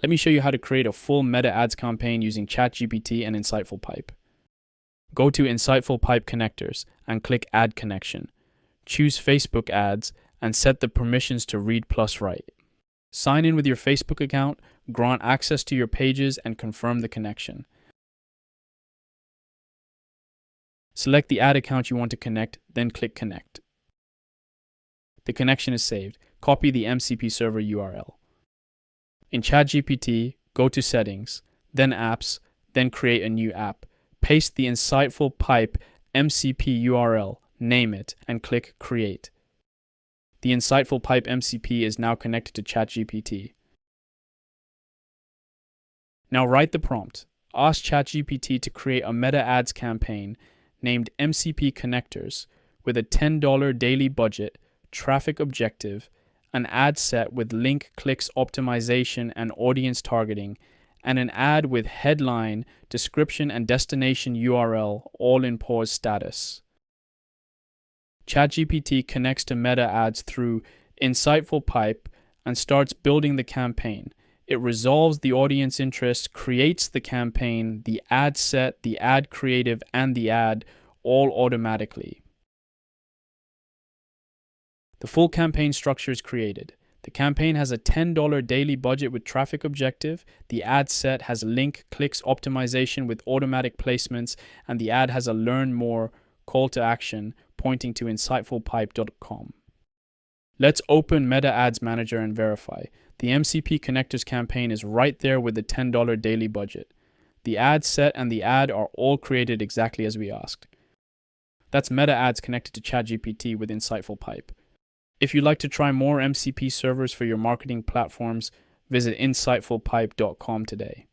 Let me show you how to create a full meta ads campaign using ChatGPT and InsightfulPipe. Go to InsightfulPipe connectors and click Add Connection. Choose Facebook ads and set the permissions to read plus write. Sign in with your Facebook account, grant access to your pages, and confirm the connection. Select the ad account you want to connect, then click Connect. The connection is saved. Copy the MCP server URL. In ChatGPT, go to Settings, then Apps, then create a new app. Paste the InsightfulPipe MCP URL, name it, and click Create. The InsightfulPipe MCP is now connected to ChatGPT. Now write the prompt. Ask ChatGPT to create a meta ads campaign named MCP Connectors with a $10 daily budget, traffic objective, an ad set with link clicks optimization and audience targeting, and an ad with headline, description, and destination URL all in pause status. ChatGPT connects to meta ads through InsightfulPipe and starts building the campaign. It resolves the audience interest, creates the campaign, the ad set, the ad creative, and the ad all automatically. The full campaign structure is created. The campaign has a $10 daily budget with traffic objective, the ad set has link clicks optimization with automatic placements, and the ad has a learn more call to action pointing to insightfulpipe.com. Let's open Meta Ads Manager and verify. The MCP Connectors campaign is right there with the $10 daily budget. The ad set and the ad are all created exactly as we asked. That's Meta Ads connected to ChatGPT with InsightfulPipe. If you'd like to try more MCP servers for your marketing platforms, visit insightfulpipe.com today.